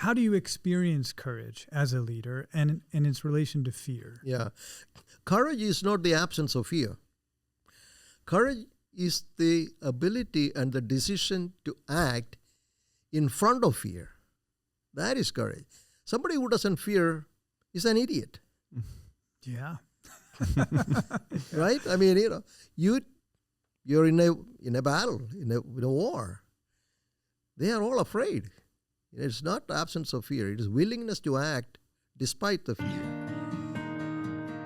how do you experience courage as a leader and its relation to fear? Yeah. Courage is not the absence of fear. Courage is the ability and the decision to act in front of fear. That is courage. Somebody who doesn't fear is an idiot. Yeah. Right? I mean, you're in a battle, in a war. They are all afraid. It's not the absence of fear. It is willingness to act despite the fear.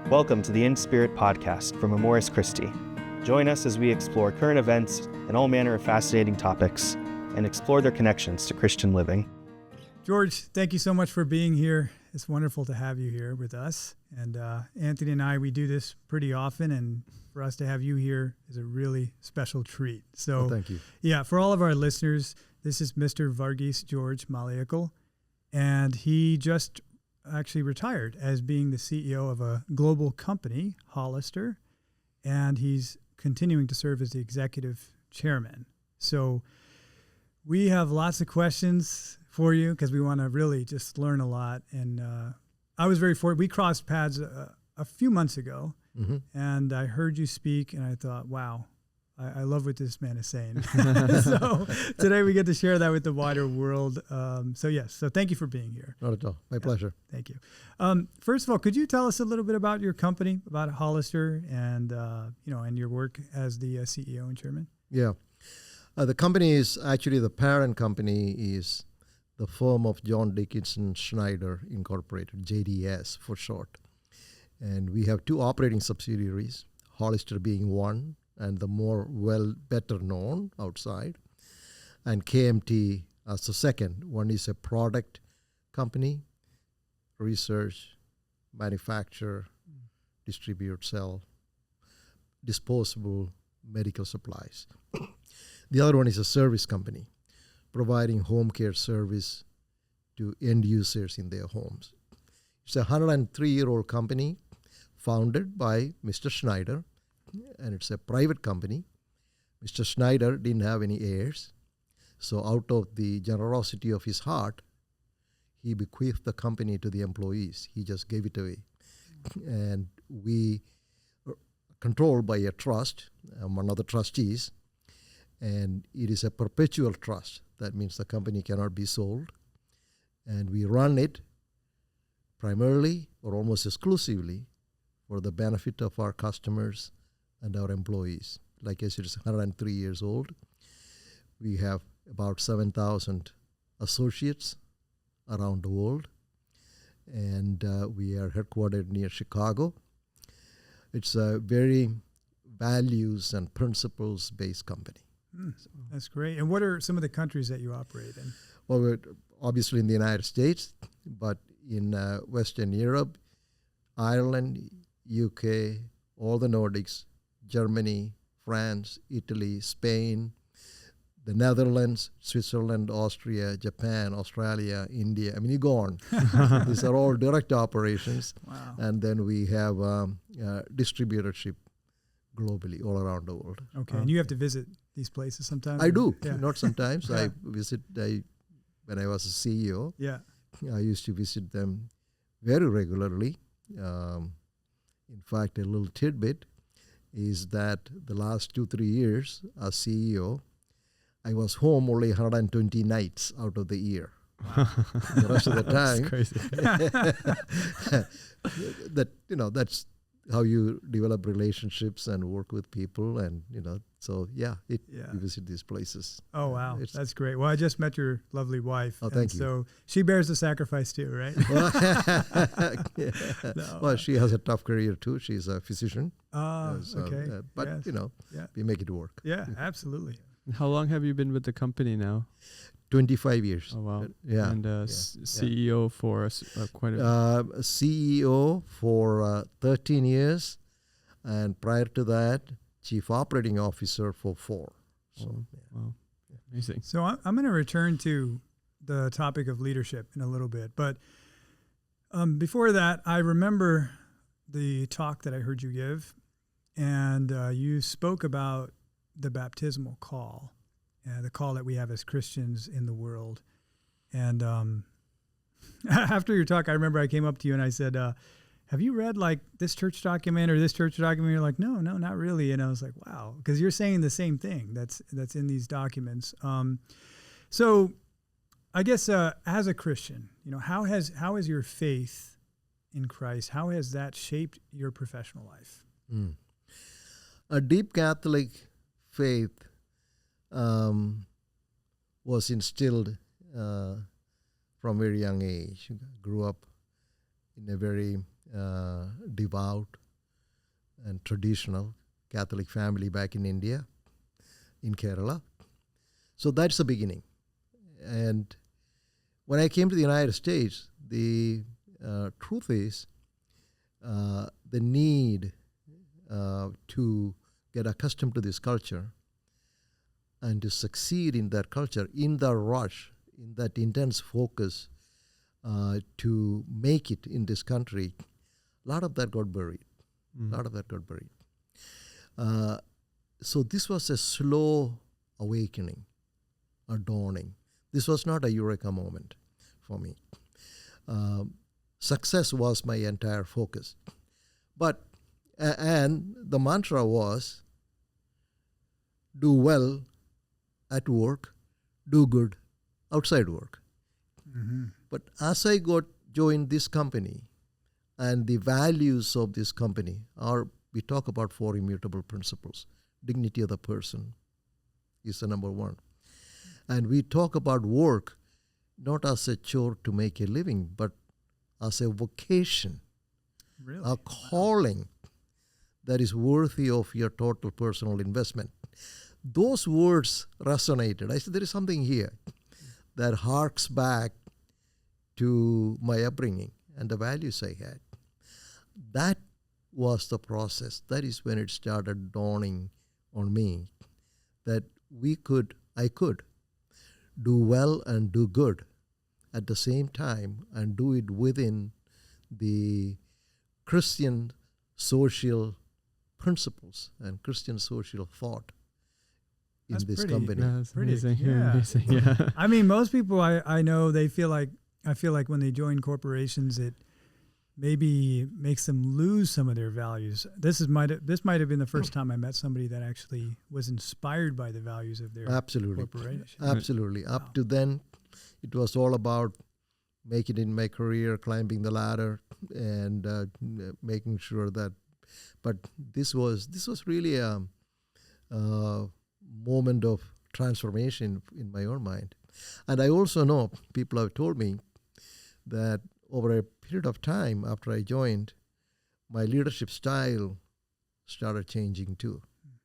Welcome to the In Spirit podcast from Amoris Christi. Join us as we explore current events and all manner of fascinating topics and explore their connections to Christian living. George, thank you so much for being here. It's wonderful to have you here with us. And Anthony and I, we do this pretty often, and for us to have you here is a really special treat. So, thank you. Yeah, for all of our listeners, this is Mr. V.George Maliekel, and he just actually retired as being the CEO of a global company, Hollister, and he's continuing to serve as the executive chairman. So we have lots of questions for you because we want to really just learn a lot. And I was very fortunate. We crossed paths a few months ago, and I heard you speak, and I thought, wow, I love what this man is saying. So today we get to share that with the wider world. So thank you for being here. Not at all. My pleasure. Thank you. First of all, could you tell us a little bit about your company, about Hollister, and and your work as the CEO and chairman? Yeah. The company is actually, the parent company is the firm of Dickinson, Schneider Incorporated, JDS for short. And we have two operating subsidiaries, Hollister being one, and the better known outside, and KMT as the second. One is a product company, research, manufacture, distribute, sell disposable medical supplies. The other one is a service company, providing home care service to end users in their homes. It's a 103-year-old company founded by Mr. Schneider, and it's a private company. Mr. Schneider didn't have any heirs, so out of the generosity of his heart, he bequeathed the company to the employees. He just gave it away. And we are controlled by a trust, among other trustees, and it is a perpetual trust. That means the company cannot be sold. And we run it primarily or almost exclusively for the benefit of our customers and our employees. Like I said, it's 103 years old. We have about 7,000 associates around the world, and we are headquartered near Chicago. It's a very values and principles-based company. That's great. And what are some of the countries that you operate in? Well, we're obviously in the United States, but in Western Europe, Ireland, UK, all the Nordics, Germany, France, Italy, Spain, the Netherlands, Switzerland, Austria, Japan, Australia, India. I mean, you go on. These are all direct operations. Wow. And then we have distributorship globally, all around the world. Okay. And you have to visit these places sometimes? I do. Yeah. Not sometimes. Yeah. I visit, when I was a CEO, I used to visit them very regularly. In fact, a little tidbit is that the last 2-3 years as CEO, I was home only 120 nights out of the year. Wow. The rest of the time, That's crazy. That's how you develop relationships and work with people, and so we visit these places. Oh wow, that's great. Well, I just met your lovely wife. Oh, thank you. So she bears the sacrifice too, right? Well, she has a tough career too. She's a physician. Okay. But yes. we make it work. Yeah, absolutely. How long have you been with the company now? 25 years. Oh wow. Yeah. And CEO for quite a CEO for 13 years, and prior to that, Chief Operating Officer for 4. So, wow. Amazing. So I'm going to return to the topic of leadership in a little bit, but before that, I remember the talk that I heard you give, and you spoke about the baptismal call. The call that we have as Christians in the world. And After your talk, I remember I came up to you and I said, have you read like this church document or this church document? You're like, no, not really. And I was like, wow, because you're saying the same thing that's in these documents. So I guess as a Christian, how has your faith in Christ, how has that shaped your professional life? A deep Catholic faith was instilled from a very young age. Grew up in a very devout and traditional Catholic family back in India, in Kerala. So that's the beginning. And when I came to the United States, the truth is the need to get accustomed to this culture and to succeed in that culture, in the rush, in that intense focus to make it in this country, a lot of that got buried. So this was a slow awakening, a dawning. This was not a eureka moment for me. Success was my entire focus. But, and the mantra was, do well at work, do good outside work. Mm-hmm. But as I joined this company, and the values of this company are, we talk about 4 immutable principles. Dignity of the person is the number one. And we talk about work not as a chore to make a living, but as a vocation, Really? a calling that is worthy of your total personal investment. Those words resonated. I said, there is something here that harks back to my upbringing and the values I had. That was the process. That is when it started dawning on me that I could do well and do good at the same time and do it within the Christian social principles and Christian social thought in That's this pretty- company. That's Pretty- amazing. yeah. Amazing. Yeah. I mean, most people I know, I feel like when they join corporations, it maybe makes them lose some of their values. This might have been the first time I met somebody that actually was inspired by the values of their Absolutely. corporation. Absolutely. Wow. Up to then, it was all about making it in my career, climbing the ladder, and making sure that. But this was really a moment of transformation in my own mind. And I also know people have told me that over a period of time after I joined, my leadership style started changing too.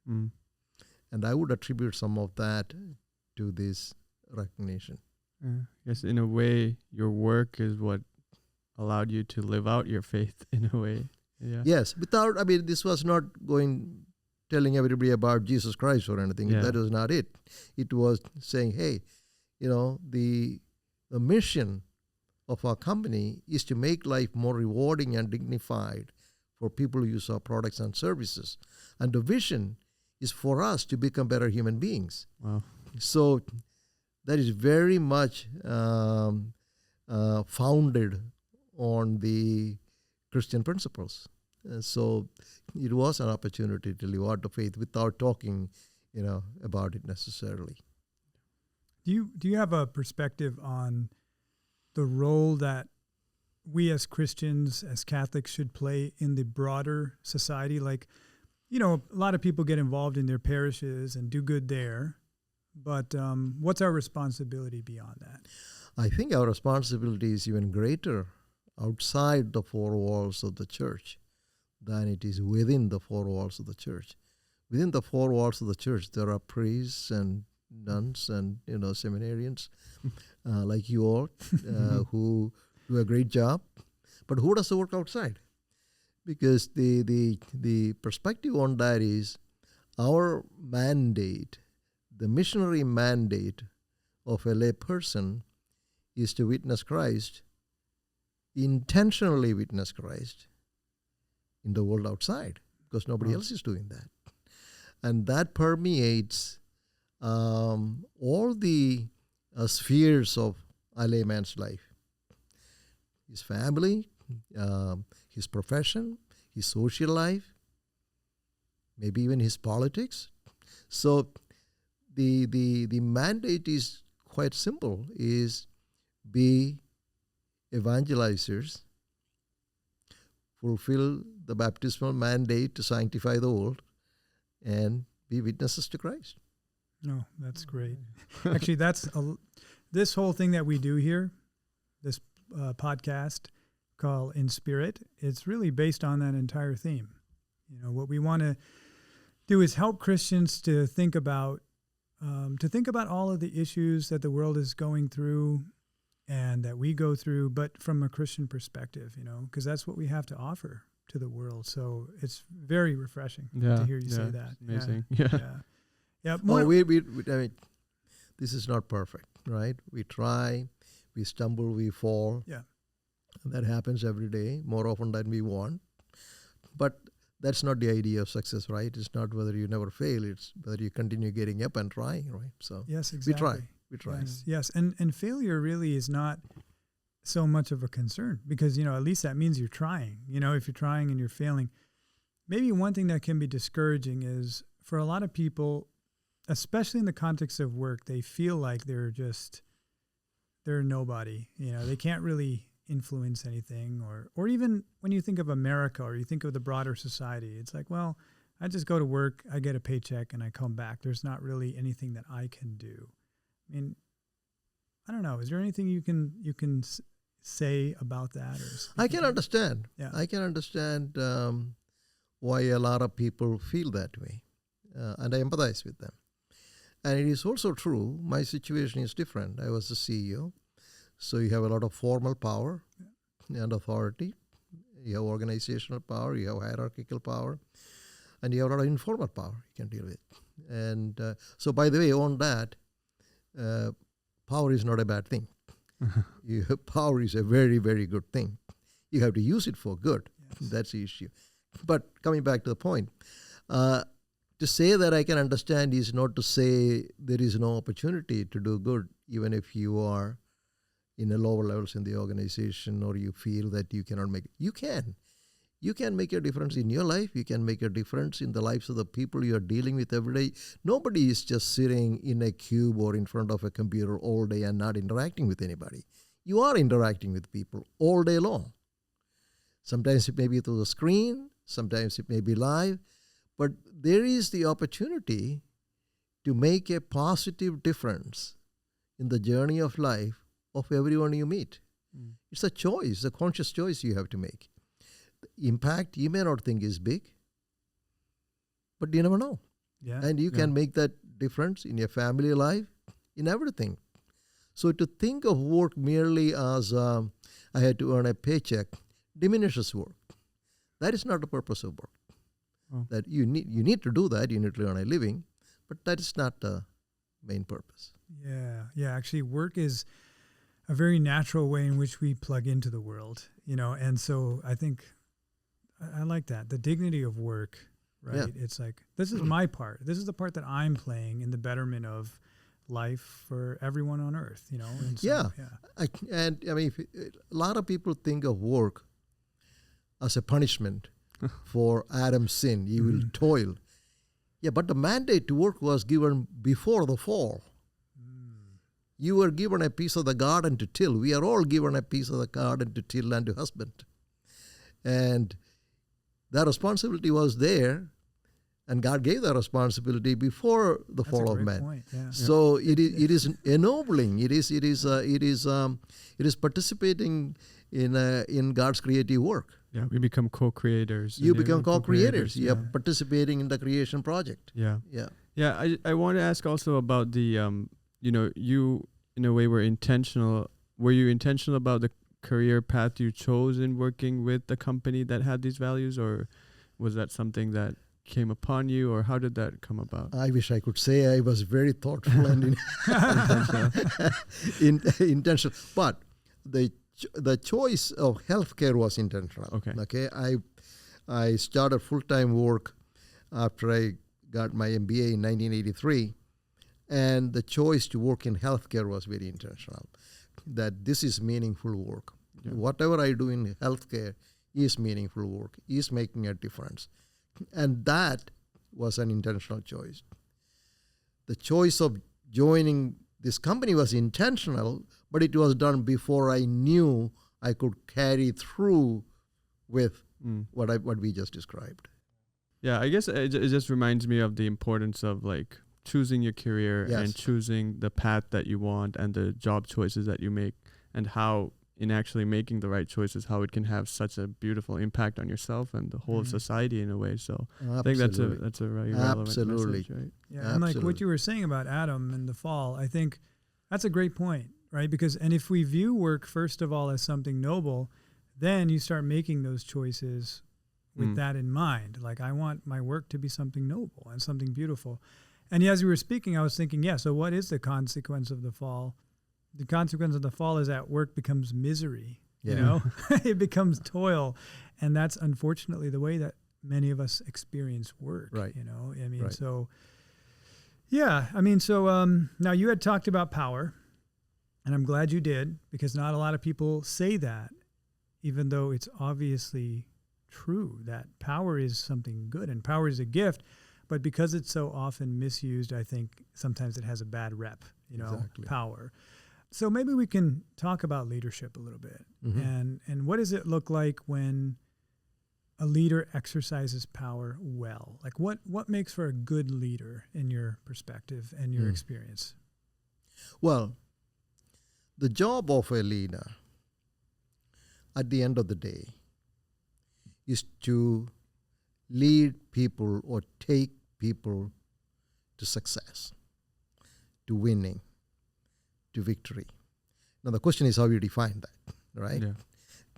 Mm. And I would attribute some of that to this recognition. Yes, in a way, your work is what allowed you to live out your faith in a way. Yeah. Yes, this was not telling everybody about Jesus Christ or anything. Yeah. That was not it. It was saying, hey, the mission of our company is to make life more rewarding and dignified for people who use our products and services. And the vision is for us to become better human beings. Wow. So that is very much founded on the Christian principles. So it was an opportunity to live out the faith without talking, about it necessarily. Do you have a perspective on the role that we as Christians, as Catholics, should play in the broader society? Like, a lot of people get involved in their parishes and do good there, but what's our responsibility beyond that? I think our responsibility is even greater outside the 4 walls of the church than it is within the 4 walls of the church. Within the 4 walls of the church, there are priests and nuns and seminarians like you all who do a great job. But who does the work outside? Because the perspective on that is our mandate, the missionary mandate of a lay person is to witness Christ, intentionally witness Christ in the world outside, because nobody else is doing that. And that permeates all the spheres of a layman's life. his family, his profession, his social life, maybe even his politics. So the mandate is quite simple, is be evangelizers, fulfill the baptismal mandate to sanctify the world, and be witnesses to Christ. No, that's great. Actually, this whole thing that we do here, this podcast called In Spirit, it's really based on that entire theme. You know, what we want to do is help Christians to think about all of the issues that the world is going through and that we go through, but from a Christian perspective, you know, because that's what we have to offer to the world. So it's very refreshing to hear you say that. Amazing. Yeah. I mean, this is not perfect, right? We try, we stumble, we fall. Yeah. And that happens every day, more often than we want. But that's not the idea of success, right? It's not whether you never fail, it's whether you continue getting up and trying, right? So yes, exactly. We try. Yes. And failure really is not so much of a concern because, you know, at least that means you're trying. You know, if you're trying and you're failing, maybe one thing that can be discouraging is for a lot of people, especially in the context of work, they feel like they're nobody. You know, they can't really influence anything, or even when you think of America or you think of the broader society, it's like, well, I just go to work, I get a paycheck, and I come back. There's not really anything that I can do. I mean, I don't know. Is there anything you can say about that? I can understand. Yeah. I can understand why a lot of people feel that way, and I empathize with them. And it is also true, my situation is different. I was the CEO, so you have a lot of formal power and authority. You have organizational power, you have hierarchical power, and you have a lot of informal power you can deal with. And so, by the way, on that, power is not a bad thing. Power is a very, very good thing. You have to use it for good. Yes. That's the issue. But coming back to the point, to say that I can understand is not to say there is no opportunity to do good, even if you are in the lower levels in the organization or you feel that you cannot make it. You can. You can make a difference in your life. You can make a difference in the lives of the people you are dealing with every day. Nobody is just sitting in a cube or in front of a computer all day and not interacting with anybody. You are interacting with people all day long. Sometimes it may be through the screen, sometimes it may be live, but there is the opportunity to make a positive difference in the journey of life of everyone you meet. It's a choice, a conscious choice you have to make. The impact you may not think is big, but you never know. Yeah. And you can make that difference in your family life, in everything. So to think of work merely as I had to earn a paycheck diminishes work. That is not the purpose of work. Oh. That you need to do that, you need to earn a living, but that is not the main purpose. Yeah. Actually, work is a very natural way in which we plug into the world, you know, and so I think I like that. The dignity of work, right? Yeah. It's like, this is my part. This is the part that I'm playing in the betterment of life for everyone on earth, you know? And so, I mean, a lot of people think of work as a punishment for Adam's sin. You will toil. Yeah, but the mandate to work was given before the fall. You were given a piece of the garden to till. We are all given a piece of the garden to till and to husband. And that responsibility was there, and God gave that responsibility before the fall of man. Point. Yeah. So it is ennobling. It is participating in God's creative work. Yeah, we become co-creators. You become co-creators. Yeah. You're participating in the creation project. Yeah. Yeah. Yeah, I want to ask also about the, you in a way were intentional. Were you intentional about the career path you chose in working with the company that had these values, or was that something that came upon you, or how did that come about? I wish I could say I was very thoughtful and intentional. But the choice of healthcare was intentional. Okay. I started full-time work after I got my MBA in 1983, and the choice to work in healthcare was very intentional. That this is meaningful work. Yeah. Whatever I do in healthcare is meaningful work, is making a difference. And that was an intentional choice. The choice of joining this company was intentional, but it was done before I knew I could carry through with what we just described. Yeah, I guess it just reminds me of the importance of like choosing your career Yes. and choosing the path that you want and the job choices that you make, and how in actually making the right choices, how it can have such a beautiful impact on yourself and the whole of society in a way. So I think that's a very relevant message, right? Yeah, and like what you were saying about Adam in the fall, I think that's a great point, right? Because, and if we view work, first of all, as something noble, then you start making those choices with that in mind. Like, I want my work to be something noble and something beautiful. And as you were speaking, I was thinking, so what is the consequence of the fall? The consequence of the fall is that work becomes misery, you know, it becomes toil. And that's unfortunately the way that many of us experience work, Right. you know, I mean, Right. so now you had talked about power, and I'm glad you did, because not a lot of people say that, even though it's obviously true that power is something good and power is a gift. But because it's so often misused, I think sometimes it has a bad rep, you know, Exactly. power. So maybe we can talk about leadership a little bit. And what does it look like when a leader exercises power well? Like what makes for a good leader in your perspective and your experience? Well, the job of a leader at the end of the day is to lead people or take people to success, to winning, to victory. Now the question is how you define that, right? Yeah.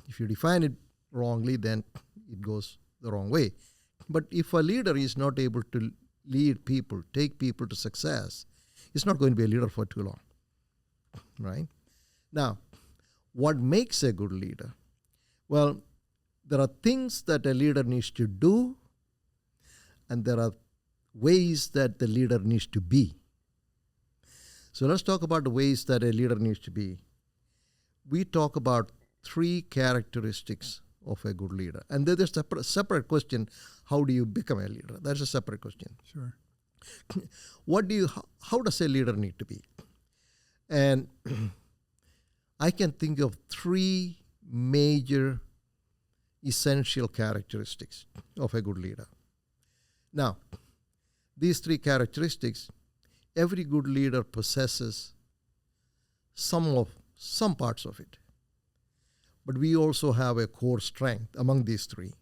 If you define it wrongly, then it goes the wrong way. But if a leader is not able to lead people, take people to success, he's not going to be a leader for too long, right? Now, what makes a good leader? Well, there are things that a leader needs to do, and there are ways that the leader needs to be. So let's talk about the ways that a leader needs to be. We talk about 3 characteristics of a good leader. And there's a separate question, how do you become a leader? That's a separate question. Sure. How does a leader need to be? And I can think of 3 major essential characteristics of a good leader. Now, these 3 characteristics, every good leader possesses some parts of it. But we also have a core strength among these 3.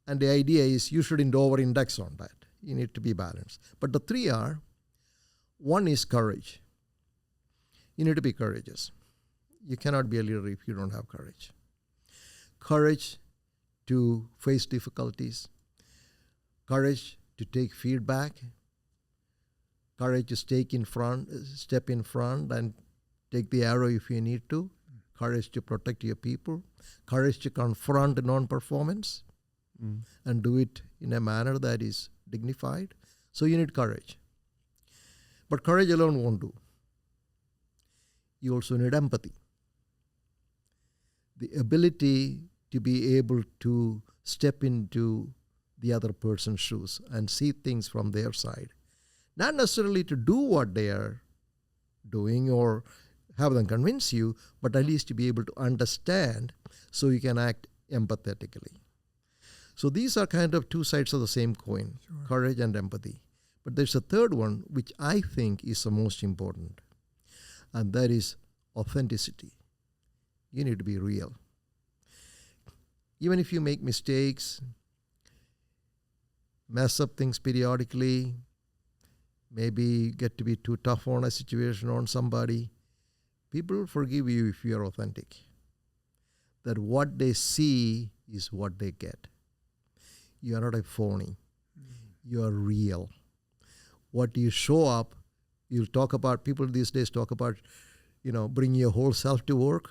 And the idea is you shouldn't over-index on that. You need to be balanced. But the 3 are, 1 is courage. You need to be courageous. You cannot be a leader if you don't have courage. Courage to face difficulties. Courage to take feedback. Courage to step in front and take the arrow if you need to. Courage to protect your people. Courage to confront non-performance and do it in a manner that is dignified. So you need courage. But courage alone won't do. You also need empathy. The ability to be able to step into the other person's shoes and see things from their side. Not necessarily to do what they are doing or have them convince you, but at least to be able to understand so you can act empathetically. So these are kind of 2 sides of the same coin, courage and empathy. But there's a third one, which I think is the most important, and that is authenticity. You need to be real. Even if you make mistakes, mess up things periodically, maybe get to be too tough on a situation on somebody, people will forgive you if you are authentic. That what they see is what they get. You are not a phony. You are real. What you show up, you'll talk about, people these days talk about, bringing your whole self to work.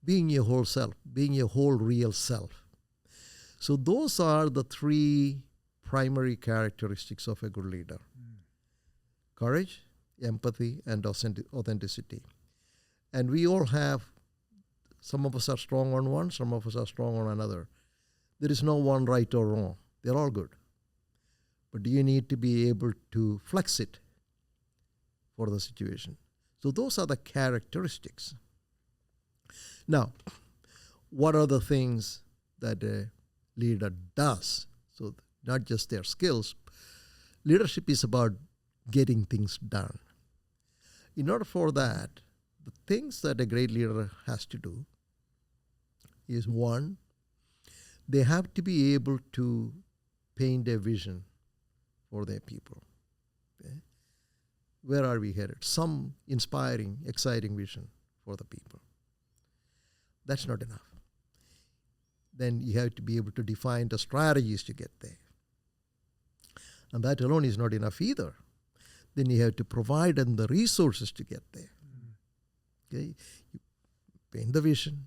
Being your whole self, being your whole real self. So those are the 3 primary characteristics of a good leader. Courage, empathy, and authenticity. And we all have Some of us are strong on one, some of us are strong on another. There is no one right or wrong. They're all good. But you need to be able to flex it for the situation. So those are the characteristics. Now, what are the things that a leader does? So not just their skills. Leadership is about getting things done. In order for that, the things that a great leader has to do is, one, they have to be able to paint a vision for their people. Okay? Where are we headed? Some inspiring, exciting vision for the people. That's not enough. Then you have to be able to define the strategies to get there. And that alone is not enough either. Then you have to provide them the resources to get there. Okay? You paint the vision,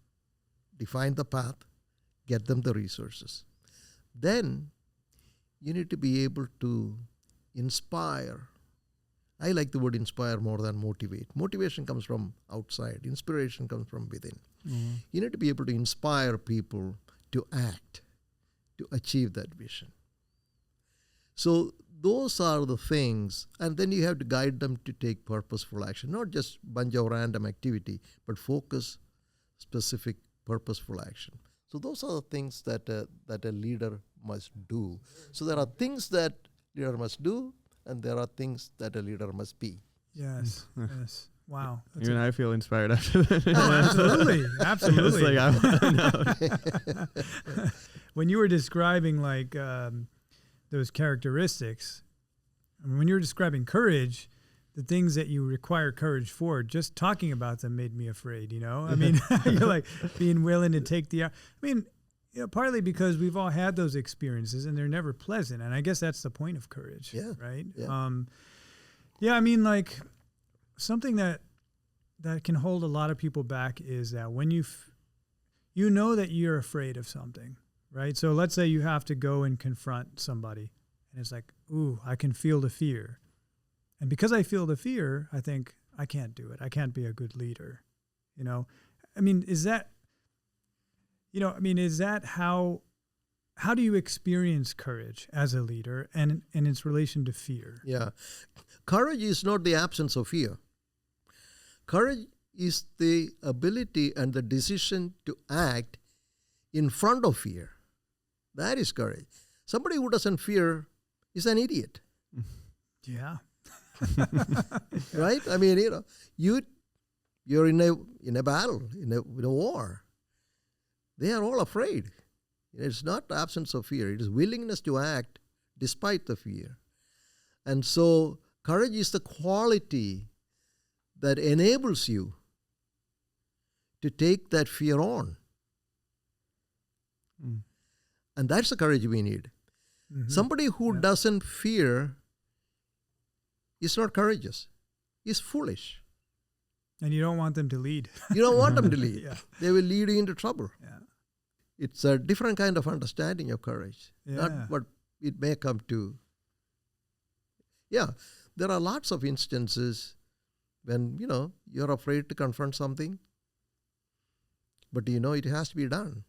define the path, get them the resources. Then you need to be able to inspire. I like the word inspire more than motivate. Motivation comes from outside. Inspiration comes from within. Mm-hmm. You need to be able to inspire people to act, to achieve that vision. So those are the things, and then you have to guide them to take purposeful action, not just bunch of random activity, but focus, specific, purposeful action. So those are the things that a leader must do. So there are things that leader must do, and there are things that a leader must be. Yes. Yes. Wow. That's Even I feel inspired after that. Oh, absolutely. Absolutely. It's like, I want to know. When you were describing those characteristics, I mean, when you were describing courage, the things that you require courage for, just talking about them made me afraid, you know? I mean, you're like being willing to take partly because we've all had those experiences and they're never pleasant. And I guess that's the point of courage, right? Yeah. I mean, like something that can hold a lot of people back is that when you know that you're afraid of something, right? So let's say you have to go and confront somebody and it's like, ooh, I can feel the fear. And because I feel the fear, I think I can't do it. I can't be a good leader. You know, I mean, is that how do you experience courage as a leader and its relation to fear? Yeah. Courage is not the absence of fear. Courage is the ability and the decision to act in front of fear. That is courage. Somebody who doesn't fear is an idiot. Yeah. Right? I mean, you're in a battle, in a war. They are all afraid. It's not the absence of fear. It is willingness to act despite the fear. And so courage is the quality that enables you to take that fear on. Mm. And that's the courage we need. Mm-hmm. Somebody who doesn't fear is not courageous. He's foolish. And you don't want them to lead. You don't want them to lead. Yeah. They will lead you into trouble. Yeah. It's a different kind of understanding of courage. Yeah. Not what it may come to. Yeah, there are lots of instances when, you're afraid to confront something, but it has to be done.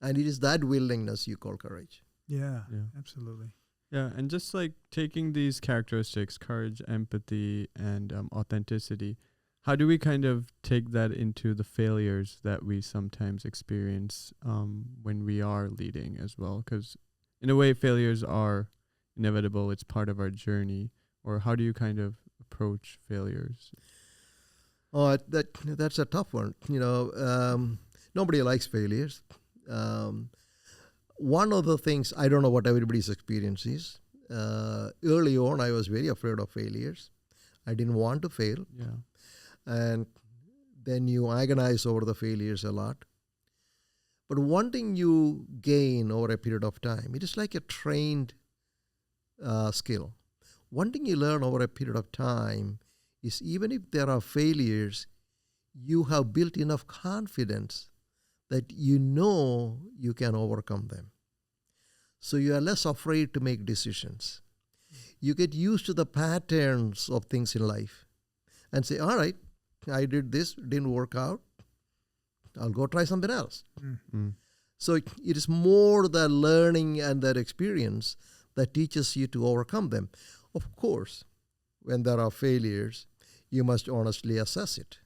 And it is that willingness you call courage. Yeah, Yeah. absolutely. Yeah, and just like taking these characteristics, courage, empathy, and authenticity, how do we kind of take that into the failures that we sometimes experience when we are leading as well? Because in a way, failures are inevitable. It's part of our journey. Or how do you kind of approach failures? Oh, that's a tough one. Nobody likes failures. One of the things, I don't know what everybody's experience is. Early on, I was very afraid of failures. I didn't want to fail. Yeah. And then you agonize over the failures a lot. But one thing you gain over a period of time, it is like a trained skill. One thing you learn over a period of time is even if there are failures, you have built enough confidence that you can overcome them. So you are less afraid to make decisions. You get used to the patterns of things in life and say, all right, I did this, didn't work out. I'll go try something else. Mm. So it is more the learning and that experience that teaches you to overcome them. Of course, when there are failures, you must honestly assess it,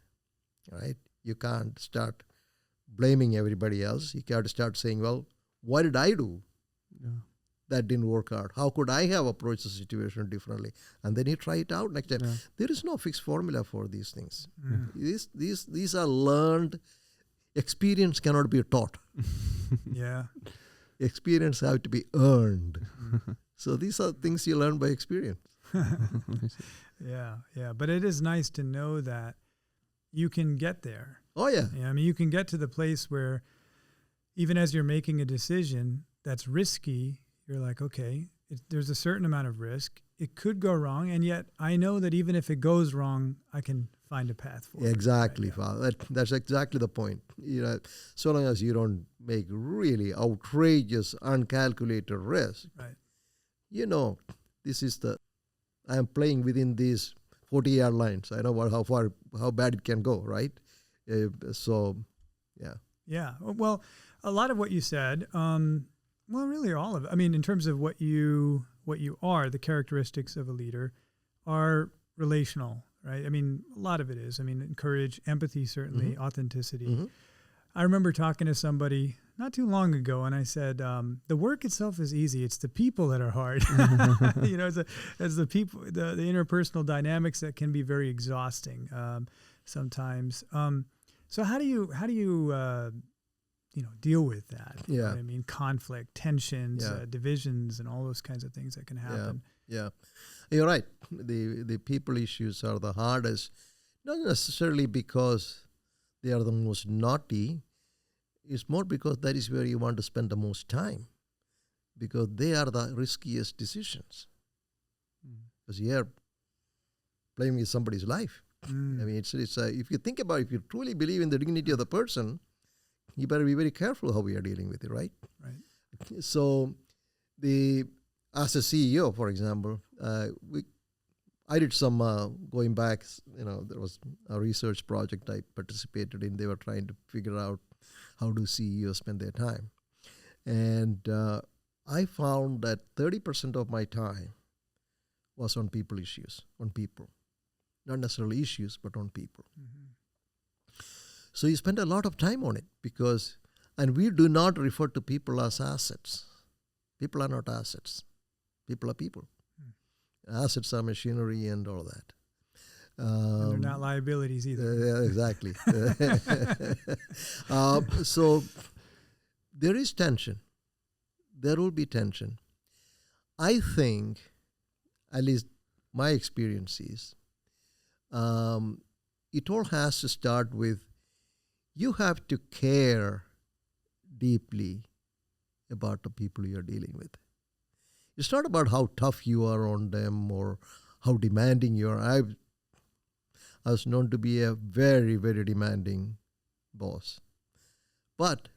right? You can't start blaming everybody else. You got to start saying, well, what did I do that didn't work out? How could I have approached the situation differently? And then you try it out next time. Yeah. There is no fixed formula for these things. Mm. These are learned. Experience cannot be taught. Yeah. Experience have to be earned. So these are things you learn by experience. Yeah. Yeah. But it is nice to know that you can get there. Oh, yeah. Yeah, I mean, you can get to the place where even as you're making a decision that's risky, you're like, okay, there's a certain amount of risk. It could go wrong. And yet I know that even if it goes wrong, I can find a path forward. Exactly, Right, yeah. Father. That's exactly the point. So long as you don't make really outrageous, uncalculated risk, Right. this is I am playing within these 40-yard lines. I know how bad it can go, right? So, yeah. Yeah. Well, a lot of what you said, really all of it. I mean, in terms of what you are, the characteristics of a leader are relational, right? I mean, a lot of it is. I mean, courage, empathy, certainly, authenticity. Mm-hmm. I remember talking to somebody not too long ago, and I said, the work itself is easy. It's the people that are hard. As the people, the interpersonal dynamics that can be very exhausting sometimes. So how do you deal with that? Yeah. You know what I mean, conflict, tensions, Yeah. Divisions, and all those kinds of things that can happen. Yeah. You're right. The people issues are the hardest, not necessarily because they are the most naughty. It's more because that is where you want to spend the most time, because they are the riskiest decisions. Because you're playing with somebody's life. Mm. I mean, it's if you think about it, if you truly believe in the dignity of the person, you better be very careful how we are dealing with it, right? Right. So, as a CEO, for example, I did some going back. There was a research project I participated in. They were trying to figure out how do CEOs spend their time, and I found that 30% of my time was on people issues, on people, not necessarily issues, but on people. Mm-hmm. So you spend a lot of time on it and we do not refer to people as assets. People are not assets. People are people. Assets are machinery and all that. And they're not liabilities either. Yeah, exactly. So there is tension. There will be tension. I think, at least my experience is, it all has to start with you have to care deeply about the people you're dealing with. It's not about how tough you are on them or how demanding you are. I was known to be a very, very demanding boss. But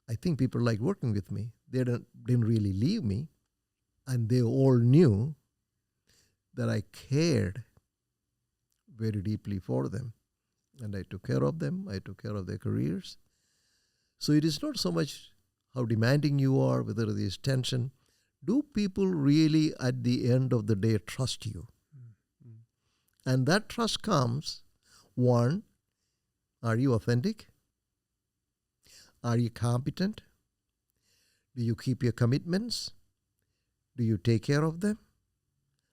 I think people liked working with me. They didn't really leave me. And they all knew that I cared very deeply for them. And I took care of them. I took care of their careers. So it is not so much how demanding you are, whether there is tension. Do people really, at the end of the day, trust you? Mm-hmm. And that trust comes, one, are you authentic? Are you competent? Do you keep your commitments? Do you take care of them?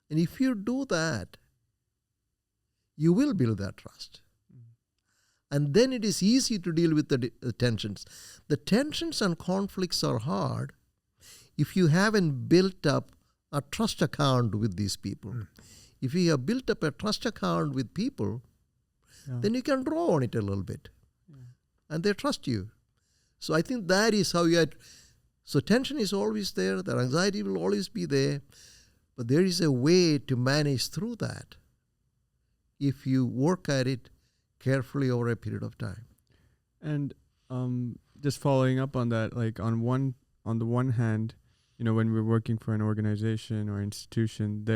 And if you do that, you will build that trust. And then it is easy to deal with the tensions. The tensions and conflicts are hard if you haven't built up a trust account with these people. If you have built up a trust account with people, then you can draw on it a little bit. And they trust you. So I think that is how so tension is always there. The anxiety will always be there. But there is a way to manage through that if you work at it carefully over a period of time. And just following up on that, like on the one hand, when we're working for an organization or institution,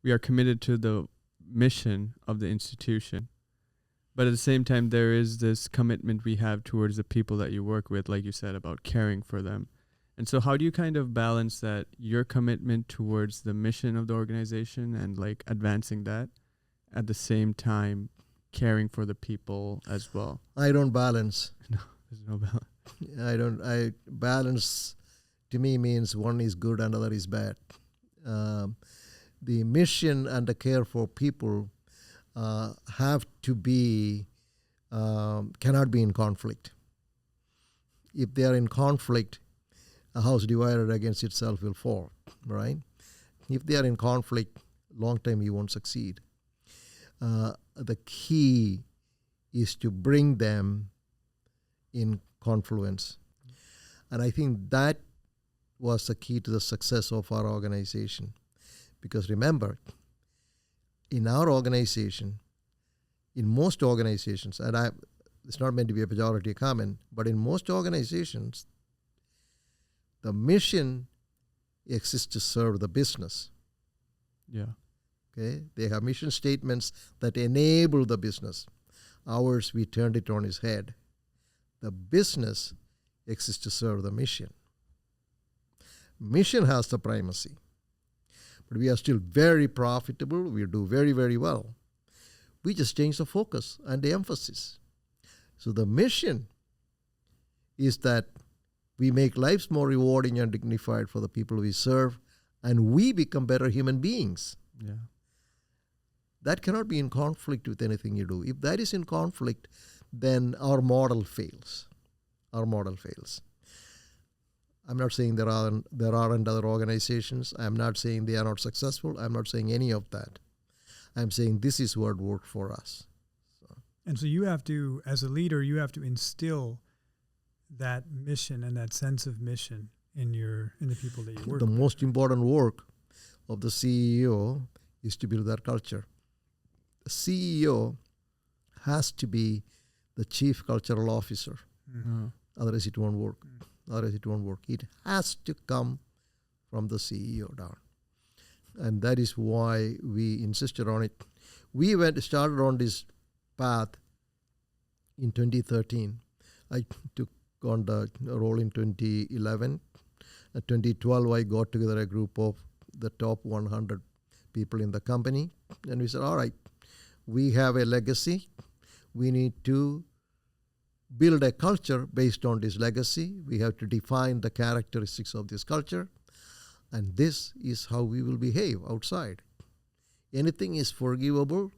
we are committed to the mission of the institution. But at the same time, there is this commitment we have towards the people that you work with, like you said, about caring for them. And so how do you kind of balance that, your commitment towards the mission of the organization and like advancing that, at the same time caring for the people as well? I don't balance. No, there's no balance. Balance to me means one is good, another is bad. The mission and the care for people have to be, cannot be in conflict. If they are in conflict, a house divided against itself will fall, right? If they are in conflict, long time you won't succeed. The key is to bring them in confluence. And I think that was the key to the success of our organization. Because remember, in our organization, in most organizations, and it's not meant to be a pejorative comment, but in most organizations, the mission exists to serve the business. Yeah. Okay, they have mission statements that enable the business. Ours, we turned it on its head. The business exists to serve the mission. Mission has the primacy. But we are still very profitable. We do very, very well. We just change the focus and the emphasis. So the mission is that we make lives more rewarding and dignified for the people we serve, and we become better human beings. Yeah. That cannot be in conflict with anything you do. If that is in conflict, then our model fails. Our model fails. I'm not saying there aren't other organizations. I'm not saying they are not successful. I'm not saying any of that. I'm saying this is what worked for us. And so you have to, as a leader, you have to instill that mission and that sense of mission in the people that you work with. The most important work of the CEO is to build that culture. The CEO has to be the chief cultural officer. Mm-hmm. Otherwise it won't work. It has to come from the CEO down. And that is why we insisted on it. We started on this path in 2013. I took on the role in 2011. In 2012, I got together a group of the top 100 people in the company. And we said, all right, we have a legacy. We need to build a culture based on this legacy. We have to define the characteristics of this culture. And this is how we will behave outside. Anything is forgivable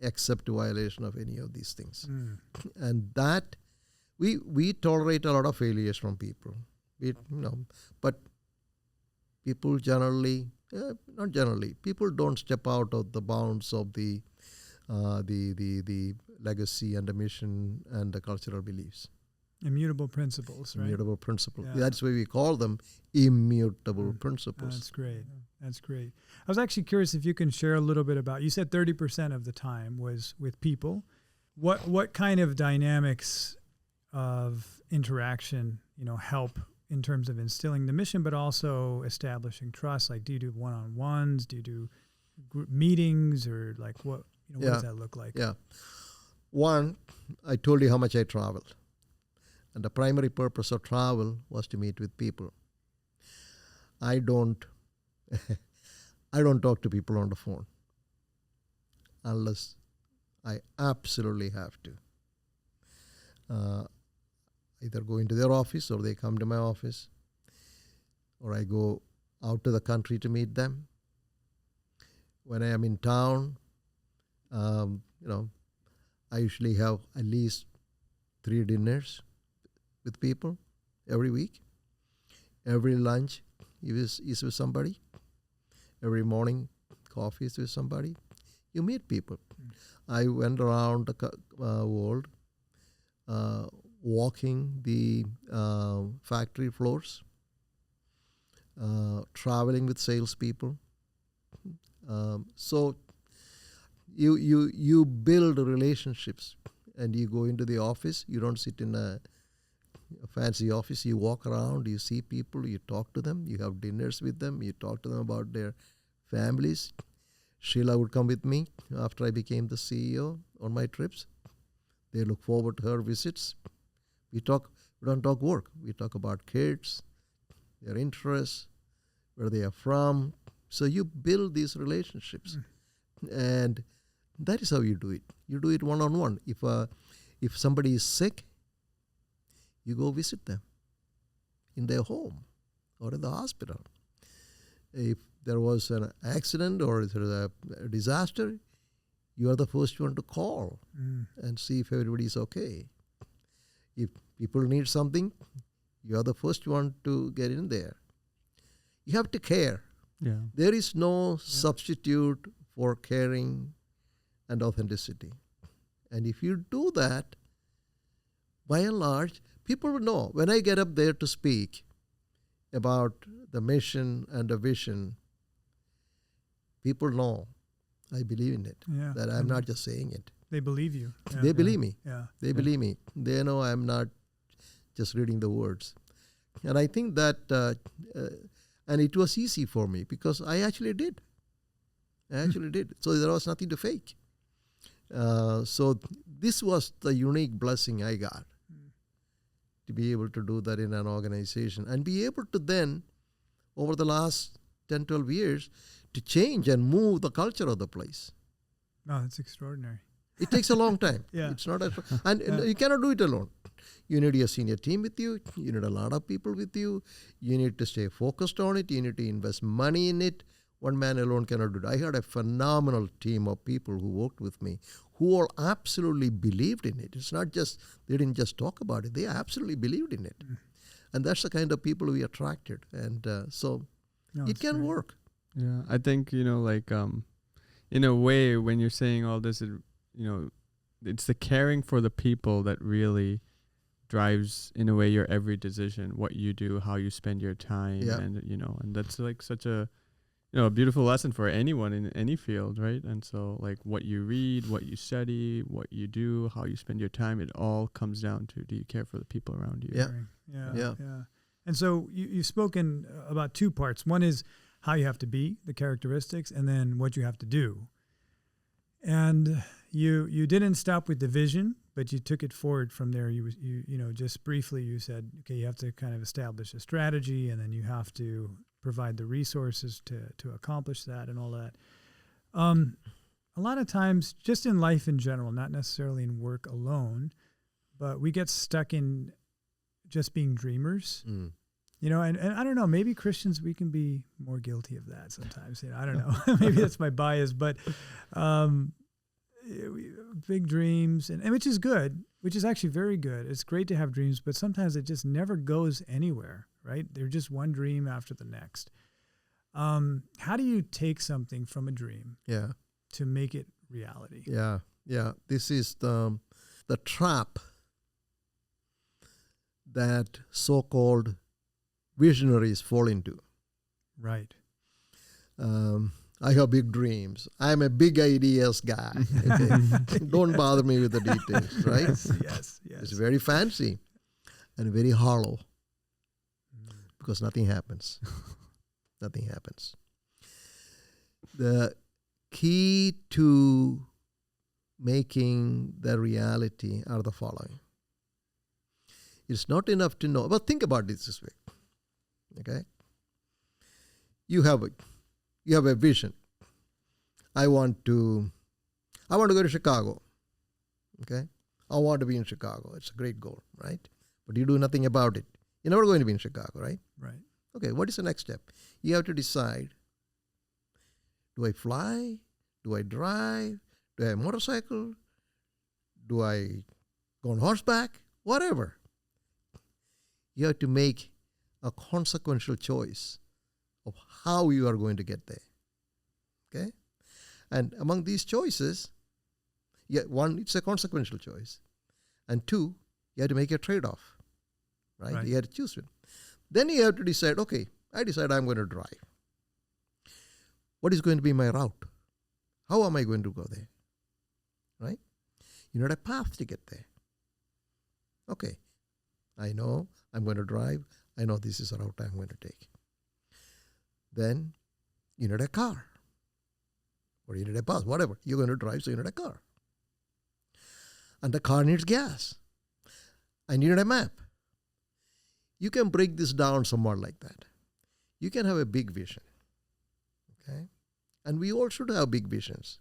except violation of any of these things. And that, we tolerate a lot of failures from people. But people generally, not generally, people don't step out of the bounds of the legacy and the mission and the cultural beliefs. Immutable principles, right? Immutable principles. Yeah. That's why we call them immutable principles. That's great. That's great. I was actually curious if you can share a little bit about, you said 30% of the time was with people. What kind of dynamics of interaction, help in terms of instilling the mission, but also establishing trust? Like, do you do one-on-ones? Do you do group meetings, or like what does that look like? Yeah. One, I told you how much I traveled. And the primary purpose of travel was to meet with people. I don't talk to people on the phone unless I absolutely have to. Either go into their office or they come to my office, or I go out to the country to meet them. When I am in town, I usually have at least 3 dinners with people every week. Every lunch is with somebody. Every morning, coffee is with somebody. You meet people. I went around the world walking the factory floors, traveling with salespeople. So you build relationships, and you go into the office. You don't sit in a fancy office. You walk around, you see people, you talk to them, you have dinners with them, you talk to them about their families. Sheila would come with me after I became the CEO on my trips. They look forward to her visits. We don't talk work. We talk about kids, their interests, where they are from. So you build these relationships, and that is how you do it. You do it one-on-one. If somebody is sick, you go visit them in their home or in the hospital. If there was an accident or if there was a disaster, you are the first one to call and see if everybody is okay. If people need something, you are the first one to get in there. You have to care. Yeah. There is no substitute for caring and authenticity. And if you do that, by and large, people will know. When I get up there to speak about the mission and the vision, people know I believe in it, that I'm not just saying it. They believe you. They believe me. Yeah. They believe me. They know I'm not just reading the words. And I think that, and it was easy for me because I actually did. So there was nothing to fake. So this was the unique blessing I got, to be able to do that in an organization and be able to then, over the last 10, 12 years, to change and move the culture of the place. Oh, that's extraordinary. It takes a long time. Yeah. It's not and you cannot do it alone. You need a senior team with you. You need a lot of people with you. You need to stay focused on it. You need to invest money in it. One man alone cannot do it. I had a phenomenal team of people who worked with me who all absolutely believed in it. It's not just, they didn't just talk about it. They absolutely believed in it. And that's the kind of people we attracted. And so it can work. Yeah, I think, like, in a way, when you're saying all this, it's the caring for the people that really drives, in a way, your every decision, what you do, how you spend your time. And, and that's like such a, a beautiful lesson for anyone in any field, right? And so, like, what you read, what you study, what you do, how you spend your time, it all comes down to, do you care for the people around you? Yeah. And so you've spoken about two parts. One is how you have to be, the characteristics, and then what you have to do. And you didn't stop with the vision, but you took it forward from there. You just briefly you said, okay, you have to kind of establish a strategy, and then you have to provide the resources to accomplish that and all that. A lot of times, just in life in general, not necessarily in work alone, but we get stuck in just being dreamers. And I don't know, maybe Christians, we can be more guilty of that sometimes. I don't know. Maybe that's my bias, but big dreams, and which is good, which is actually very good. It's great to have dreams, but sometimes it just never goes anywhere, right? They're just one dream after the next. How do you take something from a dream to make it reality? Yeah. This is the trap that so-called visionaries fall into. Right. I have big dreams. I'm a big ideas guy. Okay? Don't bother me with the details, right? Yes. It's very fancy and very hollow because nothing happens. Nothing happens. The key to making the reality are the following. It's not enough to know, but think about this way. Okay? You have a vision. I want to go to Chicago. Okay? I want to be in Chicago. It's a great goal, right? But you do nothing about it. You're never going to be in Chicago, right? Right. Okay, what is the next step? You have to decide, do I fly? Do I drive? Do I have a motorcycle? Do I go on horseback? Whatever. You have to make a consequential choice of how you are going to get there. Okay? And among these choices, one, it's a consequential choice. And two, you have to make a trade-off. Right? You have to choose one. Then you have to decide, okay, I decide I'm going to drive. What is going to be my route? How am I going to go there? Right? You need a path to get there. Okay, I know I'm going to drive. I know this is the route I'm going to take. Then you need a car. Or you need a bus, whatever. You're going to drive, so you need a car. and the car needs gas. I needed a map. You can break this down somewhat like that. You can have a big vision, okay? And we all should have big visions.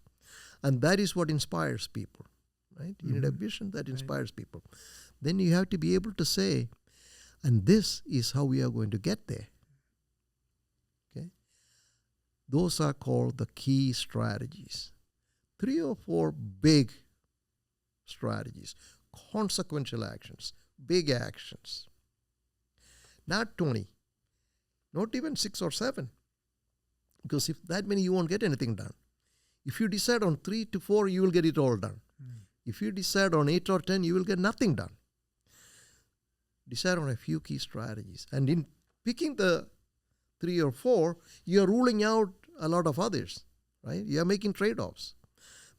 And that is what inspires people, right? You need a vision that inspires people. Then you have to be able to say, and this is how we are going to get there, okay? Those are called the key strategies. 3 or 4 big strategies, consequential actions, big actions. Not 20, not even 6 or 7. Because if that many, you won't get anything done. If you decide on 3 to 4, you will get it all done. If you decide on 8 or 10, you will get nothing done. Decide on a few key strategies. And in picking the 3 or 4, you are ruling out a lot of others, right? You are making trade-offs.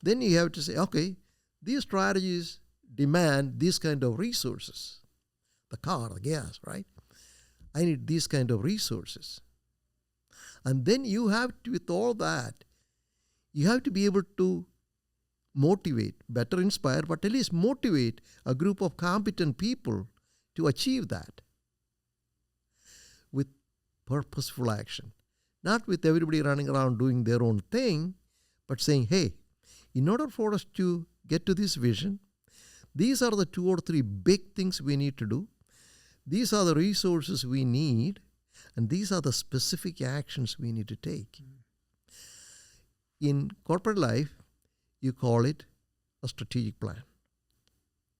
Then you have to say, okay, these strategies demand these kind of resources. The car, the gas, right? I need these kind of resources. And then you have to, with all that, you have to be able to motivate, better inspire, but at least motivate a group of competent people to achieve that with purposeful action. Not with everybody running around doing their own thing, but saying, hey, in order for us to get to this vision, these are the 2 or 3 big things we need to do. These are the resources we need, and these are the specific actions we need to take. In corporate life, you call it a strategic plan.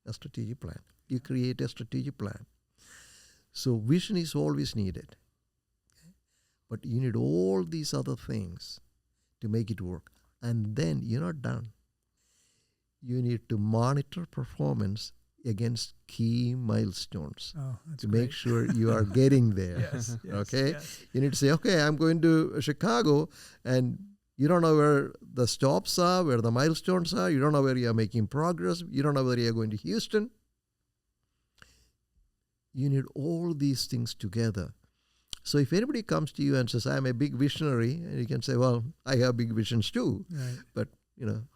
A strategic plan. You create a strategic plan. So vision is always needed. Okay? But you need all these other things to make it work. And then you're not done. You need to monitor performance against key milestones to make sure you are getting there. Yes, okay? Yes. You need to say, okay, I'm going to Chicago, and you don't know where the stops are, where the milestones are. You don't know where you are making progress. You don't know whether you are going to Houston. You need all these things together. So if anybody comes to you and says, I'm a big visionary, and you can say, well, I have big visions too. Right. But,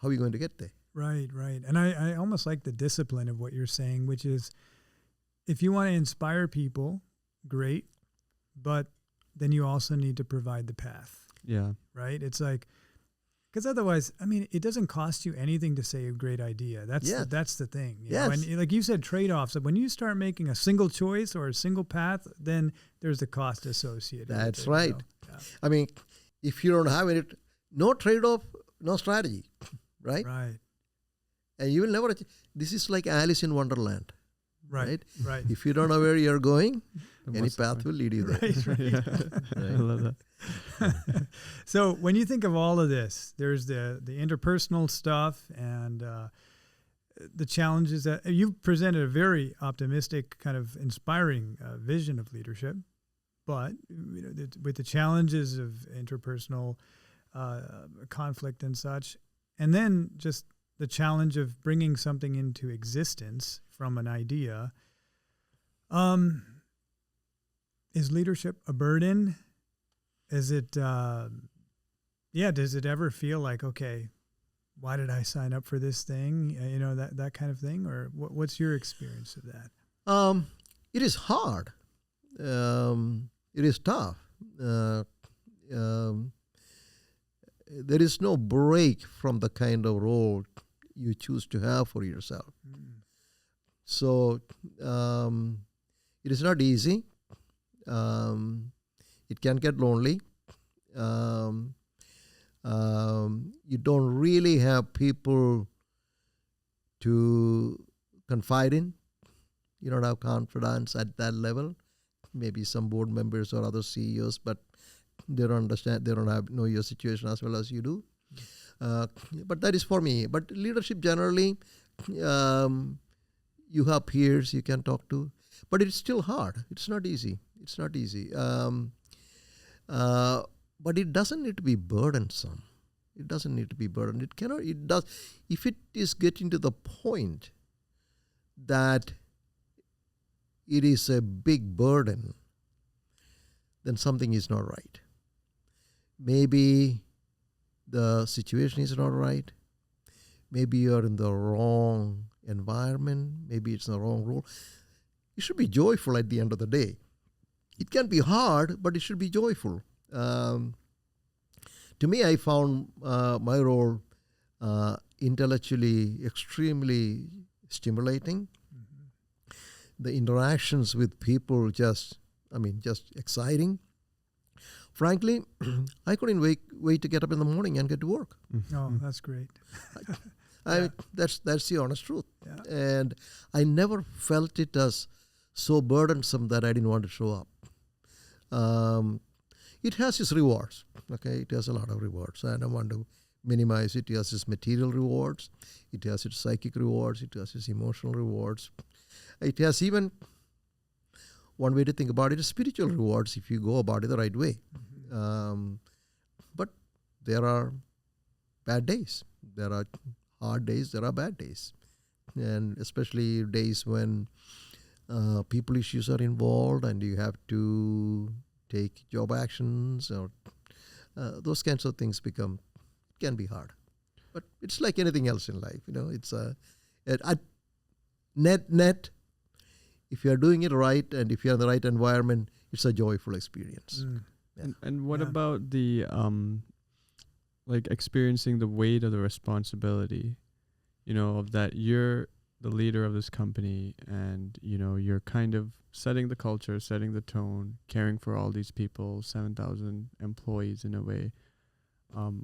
how are you going to get there? Right. And I almost like the discipline of what you're saying, which is if you want to inspire people, great, but then you also need to provide the path. Yeah. Right? It's like, because otherwise, it doesn't cost you anything to say a great idea. That's the thing. You know? And like you said, trade-offs. When you start making a single choice or a single path, then there's the cost associated. That's with it, right. Yeah. If you don't have it, no trade-off, no strategy, right? Right. And you will never achieve. This is like Alice in Wonderland. Right. If you don't know where you're going, any path will lead you there. Right. I love that. So when you think of all of this, there's the interpersonal stuff and the challenges that you've presented a very optimistic, kind of inspiring vision of leadership, but with the challenges of interpersonal conflict and such, and then just the challenge of bringing something into existence from an idea. Is leadership a burden? Is it, does it ever feel like, okay, why did I sign up for this thing? That kind of thing? Or what's your experience of that? It is hard. It is tough. There is no break from the kind of role you choose to have for yourself. So it is not easy. It can get lonely. You don't really have people to confide in. You don't have confidence at that level. Maybe some board members or other CEOs, but they don't understand. They don't know your situation as well as you do. But that is for me. But leadership generally, you have peers you can talk to, but it's still hard. It's not easy. But it doesn't need to be burdensome. It doesn't need to be burdened. It cannot. It does. If it is getting to the point that it is a big burden, then something is not right. Maybe the situation is not right. maybe you're in the wrong environment, maybe it's in the wrong role. You should be joyful at the end of the day. It can be hard, but it should be joyful. To me, I found my role intellectually extremely stimulating. The interactions with people just exciting. Frankly, I couldn't wait to get up in the morning and get to work. Oh, that's great. That's the honest truth. Yeah. And I never felt it as so burdensome that I didn't want to show up. It has its rewards. Okay, it has a lot of rewards. I don't want to minimize it. It has its material rewards. It has its psychic rewards. It has its emotional rewards. It has even, one way to think about it, is spiritual rewards if you go about it the right way. But there are bad days. There are hard days. There are bad days. And especially days when people issues are involved and you have to take job actions or those kinds of things can be hard. But it's like anything else in life. It's net. If you are doing it right and if you're in the right environment, it's a joyful experience. Yeah. And what about the experiencing the weight of the responsibility, of that you're the leader of this company and, you're kind of setting the culture, setting the tone, caring for all these people, 7,000 employees in a way.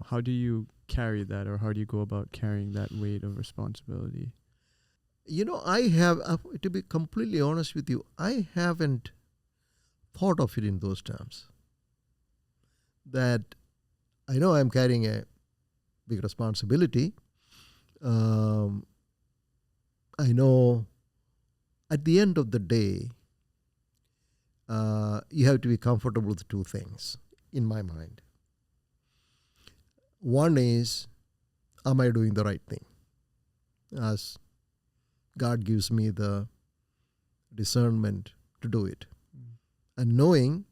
How do you carry that, or how do you go about carrying that weight of responsibility? I have, to be completely honest with you, I haven't thought of it in those terms. That I know I'm carrying a big responsibility. I know at the end of the day, you have to be comfortable with two things in my mind. One is, am I doing the right thing? As God gives me the discernment to do it. And knowing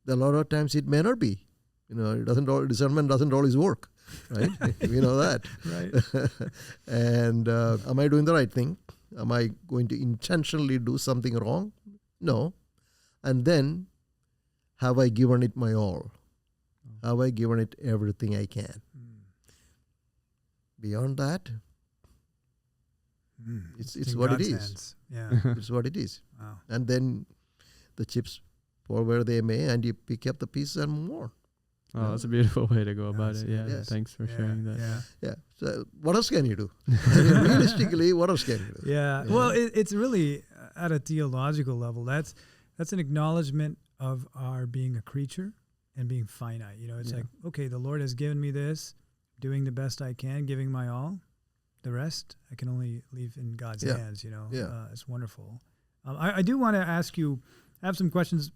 that a lot of times it may not be. Discernment doesn't always work, right? We know that. Right. And am I doing the right thing? Am I going to intentionally do something wrong? No. And then, have I given it my all? Have I given it everything I can? Beyond that, it's what it is. Hands. Yeah. It's what it is. Wow. And then the chips fall where they may, and you pick up the pieces and move on. Oh, that's a beautiful way to go about it. Yeah. Yes. Thanks for sharing that. Yeah. So what else can you do? Realistically, what else can you do? Yeah. Well, it's really at a theological level. That's an acknowledgement of our being a creature and being finite. It's like, okay, the Lord has given me this, doing the best I can, giving my all. The rest I can only leave in God's hands. It's wonderful. I do want to ask you. I have some questions,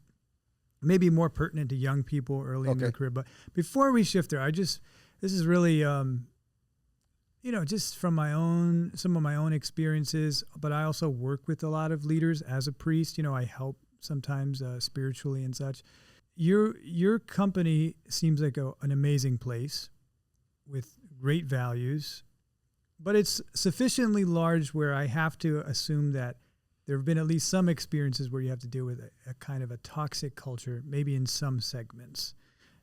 maybe more pertinent to young people early in their career. But before we shift there, this is really, just from some of my own experiences. But I also work with a lot of leaders as a priest. I help sometimes spiritually and such. Your company seems like an amazing place with great values. But it's sufficiently large where I have to assume that there have been at least some experiences where you have to deal with a kind of a toxic culture, maybe in some segments,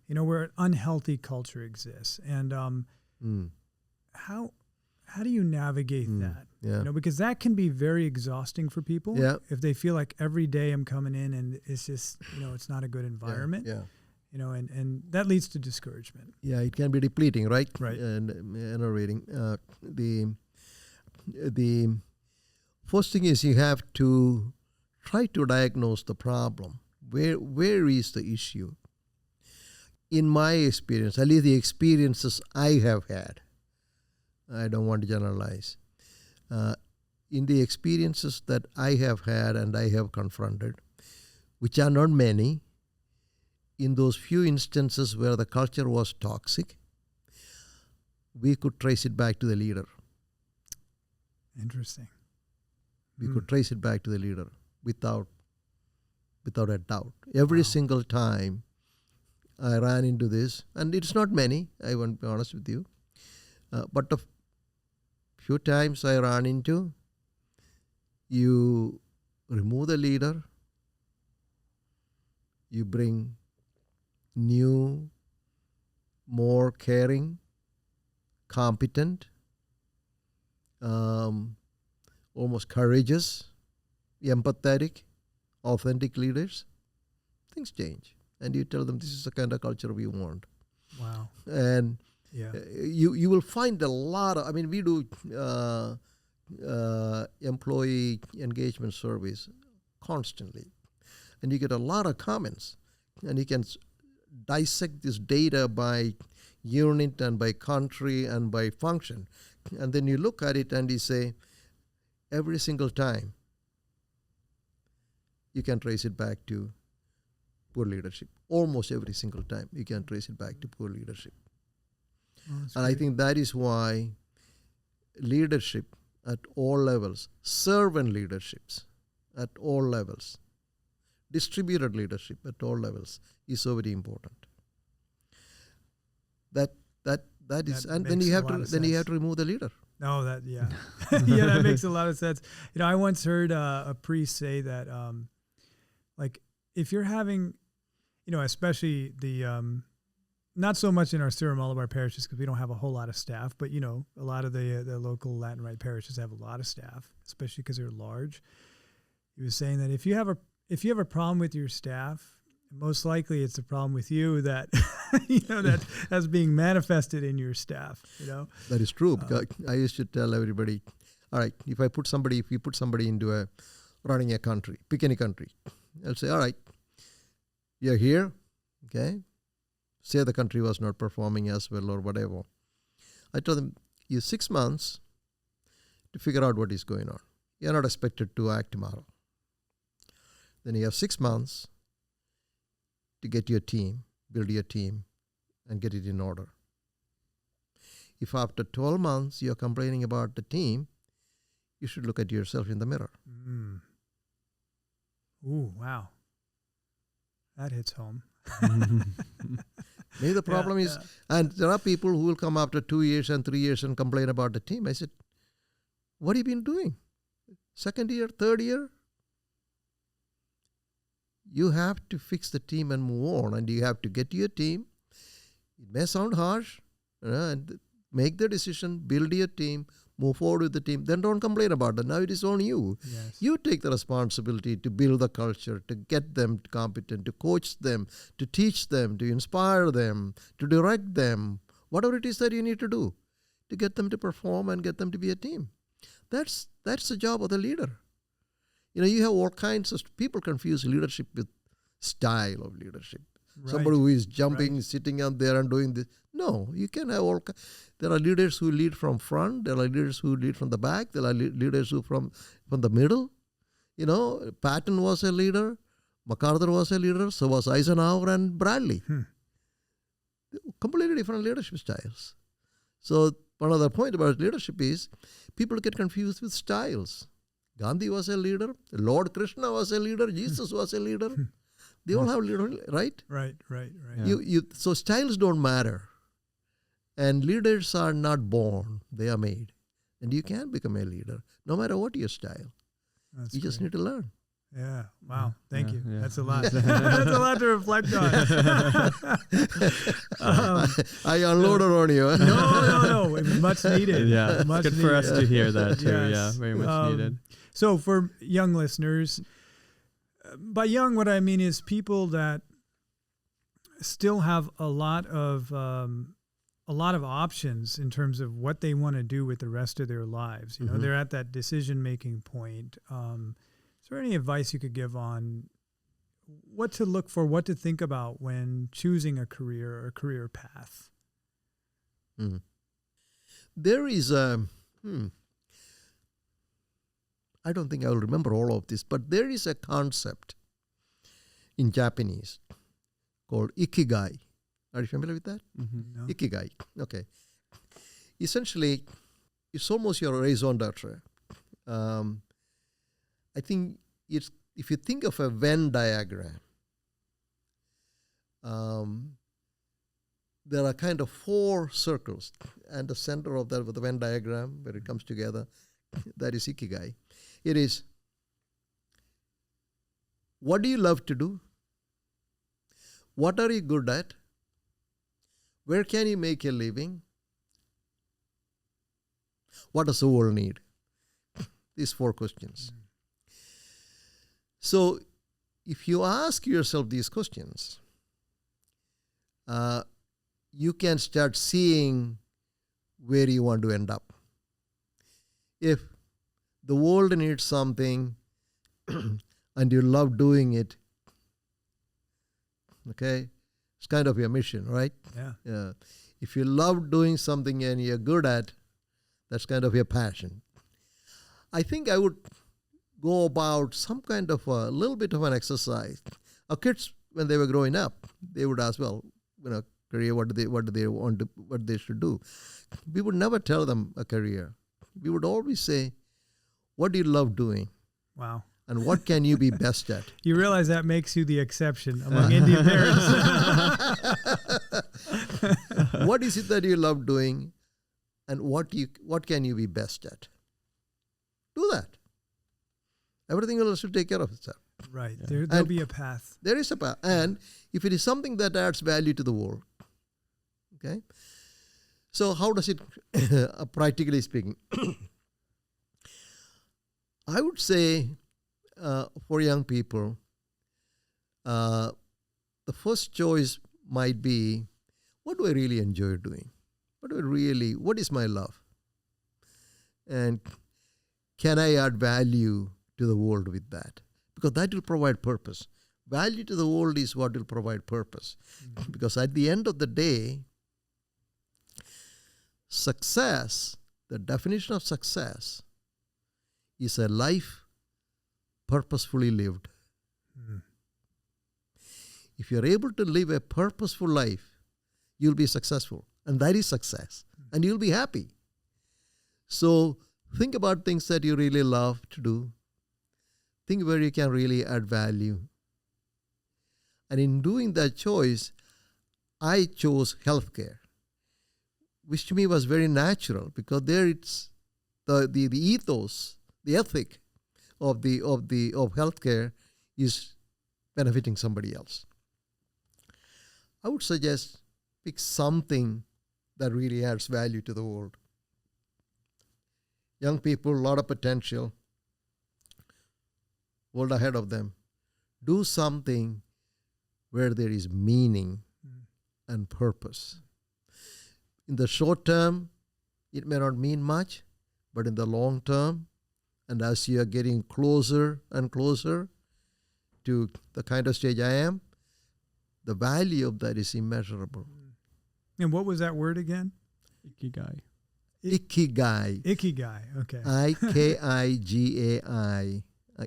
where an unhealthy culture exists. And how do you navigate that? Yeah. Because that can be very exhausting for people if they feel like every day I'm coming in and it's just, it's not a good environment. Yeah. And that leads to discouragement. Yeah, it can be depleting, right? Right. And enervating. The first thing is you have to try to diagnose the problem. Where is the issue? In my experience, at least the experiences I have had, I don't want to generalize. In the experiences that I have had and I have confronted, which are not many, in those few instances where the culture was toxic, we could trace it back to the leader. Interesting. We could trace it back to the leader without a doubt. Every single time I ran into this, and it's not many, I won't be honest with you, but the Few times I run into, you remove the leader, you bring new, more caring, competent, almost courageous, empathetic, authentic leaders. Things change. And you tell them this is the kind of culture we want. Wow. And Yeah. you will find a lot of, we do employee engagement surveys constantly. And you get a lot of comments. And you can dissect this data by unit and by country and by function. And then you look at it and you say, every single time, you can trace it back to poor leadership. Almost every single time, you can trace it back to poor leadership. Oh, And I think that is why leadership at all levels, servant leaderships at all levels, distributed leadership at all levels is so very important. That is, and then makes you a have lot to of have sense. to remove the leader. No, yeah, yeah, that makes a lot of sense. I once heard a priest say that, like, if you're having, especially the, not so much in our Surrey Malabar parishes because we don't have a whole lot of staff, but a lot of the local Latin Rite parishes have a lot of staff, especially because they're large. He was saying that if you have a problem with your staff, most likely it's a problem with you that that's being manifested in your staff. That is true. Because I used to tell everybody, all right, if you put somebody into running a country, pick any country, I'll say, all right, you're here, okay? Say the country was not performing as well or whatever. I told them, you have 6 months to figure out what is going on. You're not expected to act tomorrow. Then you have 6 months to get your team, build your team, and get it in order. If after 12 months you're complaining about the team, you should look at yourself in the mirror. Mm. Ooh, wow. That hits home. Maybe the problem is, and there are people who will come after 2 years and 3 years and complain about the team. I said, what have you been doing? Second year, third year? You have to fix the team and move on, and you have to get to your team. It may sound harsh, and make the decision, build your team, move forward with the team. Then don't complain about it. Now it is on you. Yes. You take the responsibility to build the culture, to get them competent, to coach them, to teach them, to inspire them, to direct them, whatever it is that you need to do to get them to perform and get them to be a team. That's the job of the leader. You have all kinds of people confuse leadership with style of leadership. Right. Somebody who is jumping, sitting out there and doing this. No, you can have all. There are leaders who lead from front. There are leaders who lead from the back. There are leaders who from the middle. Patton was a leader. MacArthur was a leader. So was Eisenhower and Bradley. Completely different leadership styles. So one other point about leadership is people get confused with styles. Gandhi was a leader. Lord Krishna was a leader. Jesus was a leader. They all have leader, right? Right. Yeah. So styles don't matter. And leaders are not born. They are made. And you can become a leader, no matter what your style. That's you just great. need to learn. Yeah. Wow. Thank you. Yeah. That's a lot. That's a lot to reflect on. I unloaded on you. No. It was much needed. Yeah. Much It's good for us needed. to hear that too. Yes. Yeah. Very much needed. So for young listeners, by young, what I mean is people that still have a lot of options in terms of what they want to do with the rest of their lives. They're at that decision-making point. Is there any advice you could give on what to look for, what to think about when choosing a career or a career path? There is a, I don't think I will remember all of this, but there is a concept in Japanese called ikigai. Are you familiar with that? No? Ikigai. Okay. Essentially, it's almost your raison d'etre. I think it's, if you think of a Venn diagram, there are kind of 4 circles, and the center of that with the Venn diagram where it comes together, that is Ikigai. It is, what do you love to do? What are you good at? Where can you make a living? What does the world need? These 4 questions. So if you ask yourself these questions, you can start seeing where you want to end up. If the world needs something and you love doing it, okay, it's kind of your mission, right? Yeah. If you love doing something and you're good at, that's kind of your passion. I think I would go about some kind of a little bit of an exercise. Our kids, when they were growing up, they would ask, well, career, what do they want to, what they should do. We would never tell them a career. We would always say, what do you love doing? Wow. And what can you be best at? You realize that makes you the exception among Indian parents. What is it that you love doing, and what can you be best at? Do that. Everything else will take care of itself. Right. Yeah. There'll be a path. There is a path. And if it is something that adds value to the world, okay? So how does it, practically speaking? I would say for young people, the first choice might be, what do I really enjoy doing? What is my love? And can I add value to the world with that? Because that will provide purpose. Value to the world is what will provide purpose. Mm-hmm. Because at the end of the day, success, the definition of success, is a life purposefully lived. Mm-hmm. If you're able to live a purposeful life, you'll be successful. And that is success. Mm-hmm. And you'll be happy. So think about things that you really love to do. Think where you can really add value. And in doing that choice, I chose healthcare, which to me was very natural, because there it's the ethos, the ethic of healthcare is benefiting somebody else. I would suggest pick something that really adds value to the world. Young people, a lot of potential, world ahead of them. Do something where there is meaning and purpose. In the short term, it may not mean much, but in the long term, and as you are getting closer and closer to the kind of stage I am, the value of that is immeasurable. And what was that word again? Ikigai. Ikigai. Ikigai, okay. Ikigai.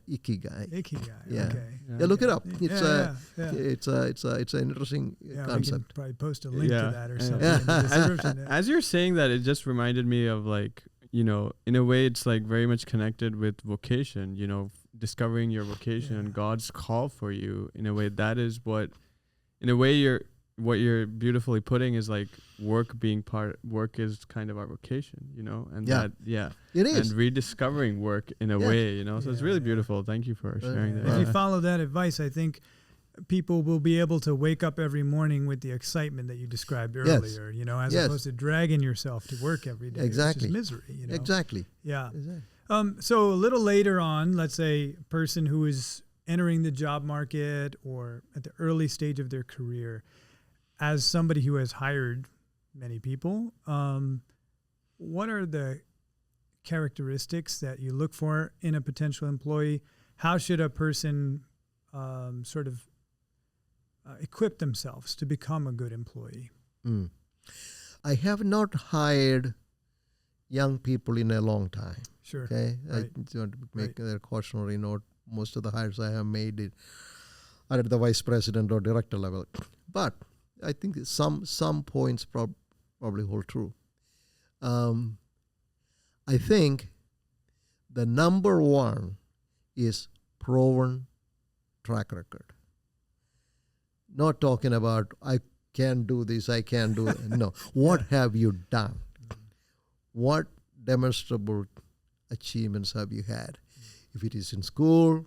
Ikigai. Ikigai, yeah. Okay. Yeah, look it up. It's It's an interesting concept. We can probably post a link to that or something in the description. As you're saying that, it just reminded me of, like, in a way it's like very much connected with vocation, discovering your vocation and God's call for you. In a way, that is what what you're beautifully putting is like work is kind of our vocation, and it is. And rediscovering work in a way, so it's really beautiful. Thank you for sharing that. If you follow that advice, I think people will be able to wake up every morning with the excitement that you described earlier, as opposed to dragging yourself to work every day. Exactly. It's just misery, Exactly. Yeah. Exactly. So a little later on, let's say a person who is entering the job market or at the early stage of their career, as somebody who has hired many people, what are the characteristics that you look for in a potential employee? How should a person equip themselves to become a good employee? I have not hired young people in a long time. Sure. Okay. Right. I want to make a cautionary note. Most of the hires I have made are at the vice president or director level. But I think some points probably hold true. I think the number one is proven track record. Not talking about I can't do this, I can't do that. No. What have you done? What demonstrable achievements have you had? If it is in school,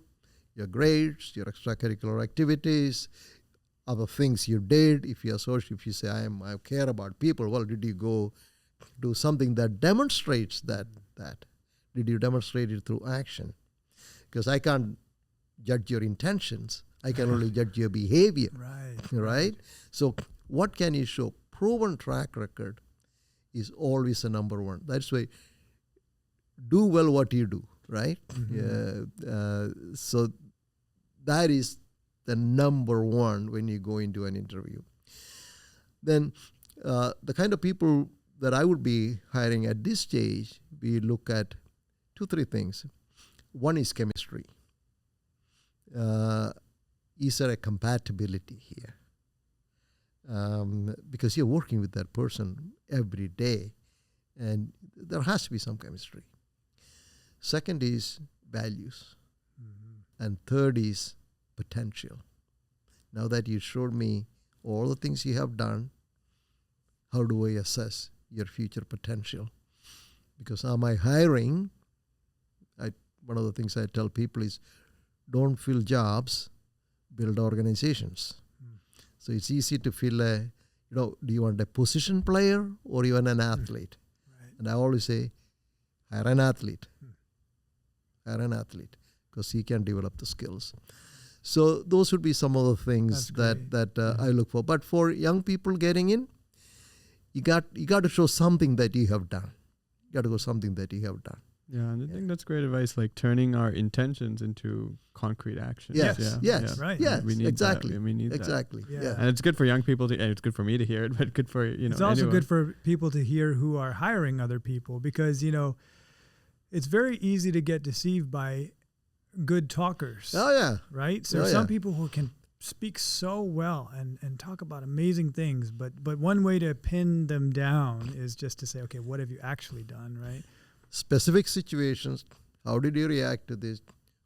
your grades, your extracurricular activities, other things you did, if you say, I care about people, well, did you go do something that demonstrates that? Did you demonstrate it through action? Because I can't judge your intentions. I can only judge your behavior. Right? So what can you show? Proven track record is always the number one. That's why do well what you do, right? So that is the number one when you go into an interview. Then the kind of people that I would be hiring at this stage, we look at 2-3 things. One is chemistry. Is there a compatibility here? Because you're working with that person every day, and there has to be some chemistry. Second is values. And third is potential. Now that you showed me all the things you have done, how do I assess your future potential? Because am I hiring? One of the things I tell people is, don't fill jobs, build organizations. So it's easy to fill do you want a position player or you want an athlete? And I always say, hire an athlete. Hire an athlete, because he can develop the skills. So those would be some of the things that I look for. But for young people getting in, you got to show something that you have done. You got to go something that you have done. Yeah, and I think that's great advice, like turning our intentions into concrete actions. Yes, right. Yes, we need exactly. That. We need exactly. that. Yeah. And it's good for young people and it's good for me to hear it, but good for It's also good for people to hear who are hiring other people, because it's very easy to get deceived by good talkers. Oh yeah. Right? So some people who can speak so well and talk about amazing things, but one way to pin them down is just to say, okay, what have you actually done, right? Specific situations, how did you react to this?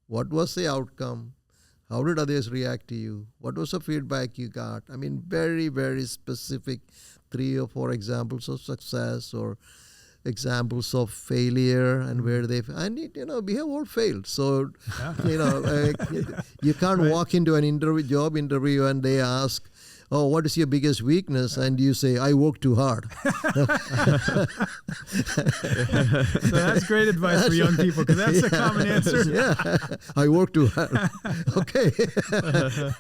What was the outcome? How did others react to you? What was the feedback you got? I mean, very, very specific 3 or 4 examples of success or examples of failure and where we have all failed. So, you can't walk into an job interview and they ask, oh, what is your biggest weakness? And you say, I work too hard. So that's great advice for young people, because that's a common answer. Yeah, I work too hard. Okay,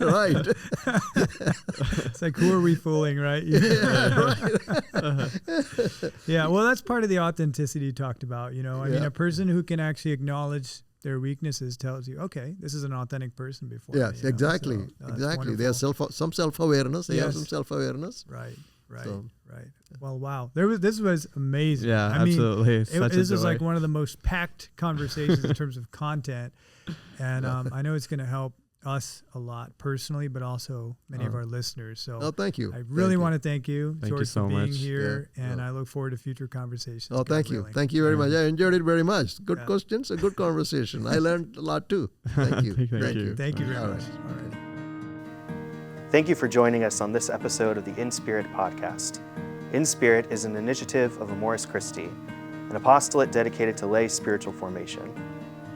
right. It's like, who are we fooling, right? Yeah, well, that's part of the authenticity you talked about. I mean, a person who can actually acknowledge their weaknesses tells you, okay, this is an authentic person before. Yes, exactly. So, exactly. They have some self-awareness. They have some self-awareness. Right. Well, wow. This was amazing. Yeah, I mean, absolutely. This is like one of the most packed conversations in terms of content. And I know it's going to help us a lot personally, but also many of our listeners. So thank you. I really want to thank you, George, so for being much. here, and I look forward to future conversations. Oh, thank you. Thank you very much. I enjoyed it very much. Good questions, a good conversation. I learned a lot too. Thank you. Thank you. Thank you very All much. right. All right. Thank you for joining us on this episode of the In Spirit podcast. In Spirit is an initiative of Amoris Christi, an apostolate dedicated to lay spiritual formation.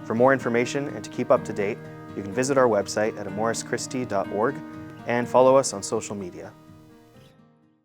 For more information and to keep up to date, you can visit our website at amorischristi.org and follow us on social media.